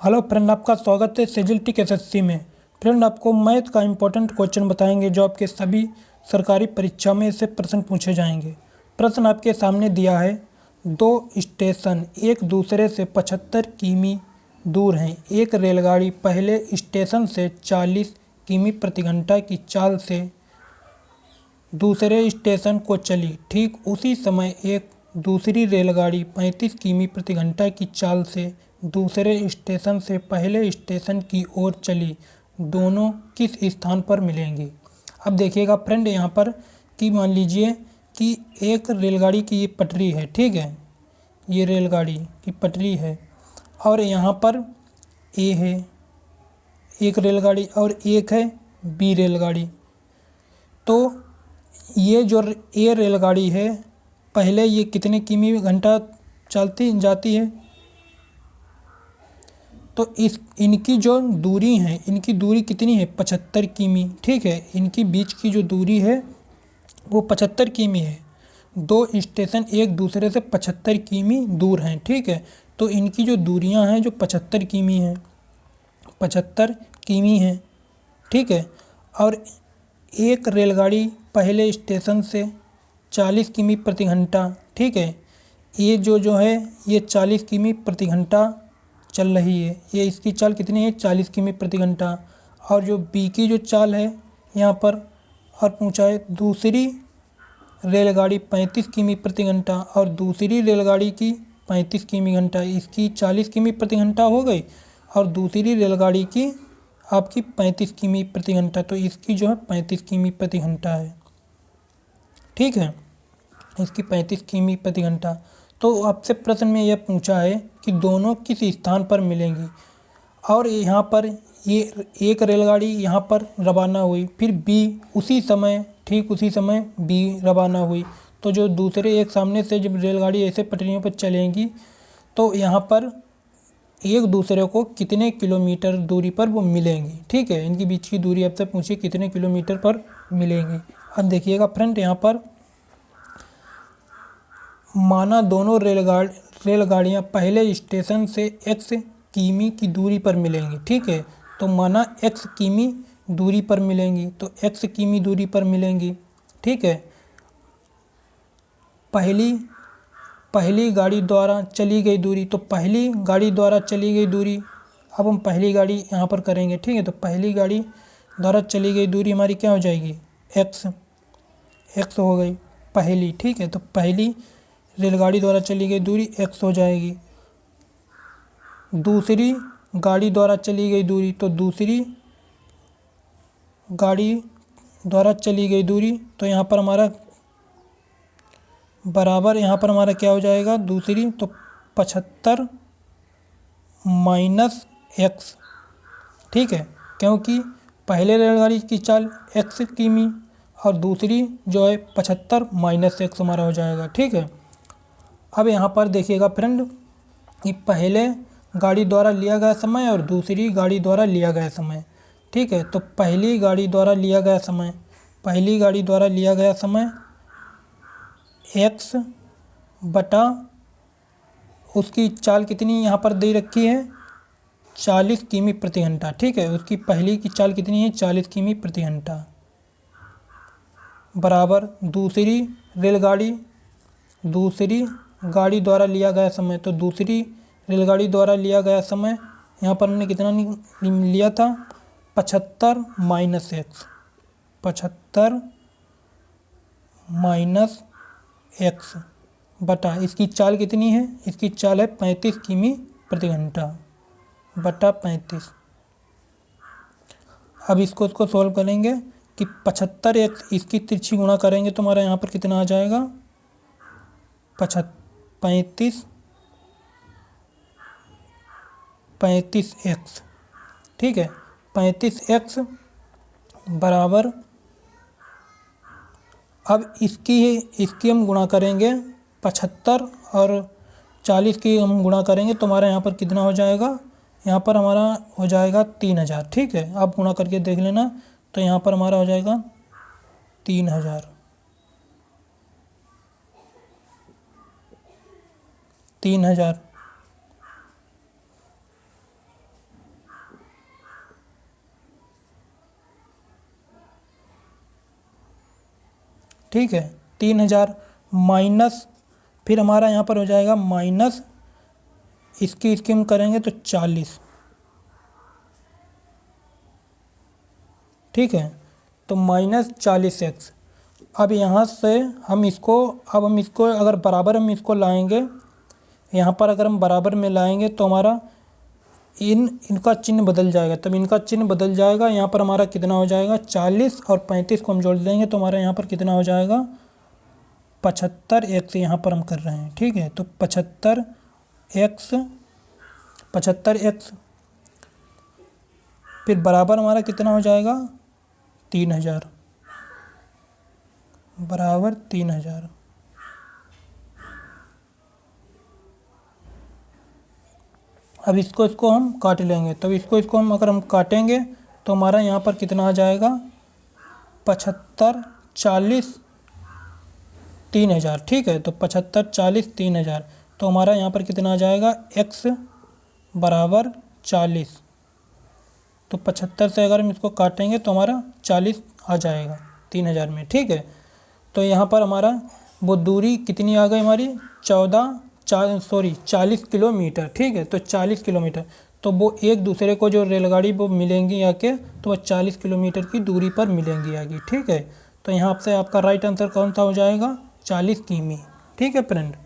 Hello friend, आपका स्वागत है सेजिल्टिक एसएससी में। फ्रेंड, आपको मैथ का इंपॉर्टेंट क्वेश्चन बताएंगे जो आपके सभी सरकारी परीक्षा में से प्रश्न पूछे जाएंगे। प्रश्न आपके सामने दिया है, दो स्टेशन एक दूसरे से 75 किमी दूर हैं। एक रेलगाड़ी पहले स्टेशन से 40 किमी प्रति घंटा की चाल से दूसरे स्टेशन को चली। ठीक उसी समय एक दूसरी रेलगाड़ी 35 किमी प्रति घंटा की चाल से दूसरे स्टेशन से पहले स्टेशन की ओर चली। दोनों किस स्थान पर मिलेंगी? अब देखिएगा फ्रेंड, यहाँ पर कि मान लीजिए कि एक रेलगाड़ी की ये पटरी है, ठीक है, ये रेलगाड़ी की पटरी है और यहाँ पर ए है एक रेलगाड़ी और एक है बी रेलगाड़ी। तो ये जो ए रेलगाड़ी है पहले ये कितने किमी घंटा चलती जाती है? तो इनकी जो दूरी है, इनकी दूरी कितनी है? 75 किमी। ठीक है, इनकी बीच की जो दूरी है वो 75 किमी है। दो स्टेशन एक दूसरे से 75 किमी दूर हैं। ठीक है, तो इनकी जो दूरियां हैं जो 75 किमी हैं, 75 किमी हैं। ठीक है, और एक रेलगाड़ी पहले स्टेशन से 40 किमी प्रति घंटा, ठीक है, ये जो है ये 40 किमी प्रति घंटा चल रही है। ये इसकी चाल कितनी है? 40 किमी प्रति घंटा। और जो बी की जो चाल है यहाँ पर और पूछा है दूसरी रेलगाड़ी 35 किमी प्रति घंटा और दूसरी रेलगाड़ी की 35 किमी घंटा, इसकी 40 किमी प्रति घंटा हो गई और दूसरी रेलगाड़ी की आपकी 35 किमी प्रति घंटा, तो इसकी जो है 35 किमी प्रति घंटा है। ठीक है, इसकी 35 किमी प्रति घंटा। तो आपसे प्रश्न में यह पूछा है कि दोनों किस स्थान पर मिलेंगी और यहाँ पर ये एक रेलगाड़ी यहाँ पर रवाना हुई, फिर बी उसी समय, ठीक उसी समय बी रवाना हुई। तो जो दूसरे एक सामने से जब रेलगाड़ी ऐसे पटरियों पर चलेंगी तो यहाँ पर एक दूसरे को कितने किलोमीटर दूरी पर वो मिलेंगी। ठीक है, इनकी बीच की दूरी आपसे पूछी कितने किलोमीटर पर मिलेंगी। अब देखिएगा फ्रेंड, यहाँ पर माना दोनों रेलगाड़ियाँ पहले स्टेशन से x किमी की दूरी पर मिलेंगी। ठीक है, तो माना x किमी दूरी पर मिलेंगी, तो x किमी दूरी पर मिलेंगी। ठीक है, पहली गाड़ी द्वारा चली गई दूरी, तो पहली गाड़ी द्वारा चली गई दूरी, अब हम पहली गाड़ी यहाँ पर करेंगे। ठीक है, तो पहली गाड़ी द्वारा चली गई दूरी हमारी क्या हो जाएगी? x हो गई पहली। ठीक है, तो पहली रेलगाड़ी द्वारा चली गई दूरी x हो जाएगी। दूसरी गाड़ी द्वारा चली गई दूरी, तो दूसरी गाड़ी द्वारा चली गई दूरी, तो यहाँ पर हमारा बराबर, यहाँ पर हमारा क्या हो जाएगा? दूसरी तो 75 माइनस x। ठीक है, क्योंकि पहले रेलगाड़ी की चाल x किमी और दूसरी जो है 75 माइनस x हमारा हो जाएगा। ठीक है, अब यहाँ पर देखिएगा फ्रेंड कि पहले गाड़ी द्वारा लिया गया समय और दूसरी गाड़ी द्वारा लिया गया समय। ठीक है, तो पहली गाड़ी द्वारा लिया गया समय x बटा उसकी चाल कितनी यहाँ पर दे रखी है? 40 किमी प्रति घंटा। ठीक है, उसकी पहली की चाल कितनी है? 40 किमी प्रति घंटा बराबर दूसरी गाड़ी द्वारा लिया गया समय, तो दूसरी रेलगाड़ी द्वारा लिया गया समय यहाँ पर हमने कितना लिया था? 75 माइनस x, 75 माइनस x बटा इसकी चाल कितनी है? इसकी चाल है 35 किमी प्रति घंटा बटा 35। अब इसको सॉल्व करेंगे कि 75x इसकी तिरछी गुणा करेंगे तो हमारा यहाँ पर कितना आ जाएगा? 35x। ठीक है, 35x बराबर, अब इसकी हम गुणा करेंगे 75 और 40 की हम गुणा करेंगे तो हमारा यहाँ पर कितना हो जाएगा? यहाँ पर हमारा हो जाएगा 3000। ठीक है, आप गुणा करके देख लेना, तो यहाँ पर हमारा हो जाएगा 3000। 3000 ठीक है, 3000 माइनस, फिर हमारा यहाँ पर हो जाएगा माइनस, इसकी हम करेंगे तो 40, ठीक है, तो -40x। अब यहाँ से हम इसको अगर बराबर हम इसको लाएंगे, यहाँ पर अगर हम बराबर में लाएंगे तो हमारा इनका चिन्ह बदल जाएगा, तब इनका चिन्ह बदल जाएगा। यहाँ पर हमारा कितना हो जाएगा, 40 और 35 को हम जोड़ देंगे तो हमारा यहाँ पर कितना हो जाएगा, 75x यहाँ पर हम कर रहे हैं, ठीक है, तो 75x फिर बराबर हमारा कितना हो जाएगा, 3000, बराबर 3000। अब इसको हम काट लेंगे, तब इसको हम अगर हम काटेंगे तो हमारा यहाँ पर कितना आ जाएगा, 75, 40, 3000, ठीक है, तो 75, 40, 3000, तो हमारा यहाँ पर कितना आ जाएगा, x बराबर 40, तो 75 से अगर हम इसको काटेंगे तो हमारा 40 आ जाएगा 3000 में, ठीक है। तो यहाँ पर हमारा वो दूरी कितनी आ गई हमारी, 40 किलोमीटर, ठीक है, तो 40 किलोमीटर, तो वो एक दूसरे को जो रेलगाड़ी वो मिलेंगी आके, तो वह 40 किलोमीटर की दूरी पर मिलेंगी आगे, ठीक है। तो यहाँ से आपका राइट आंसर कौन सा हो जाएगा, 40 किमी, ठीक है फ्रेंड।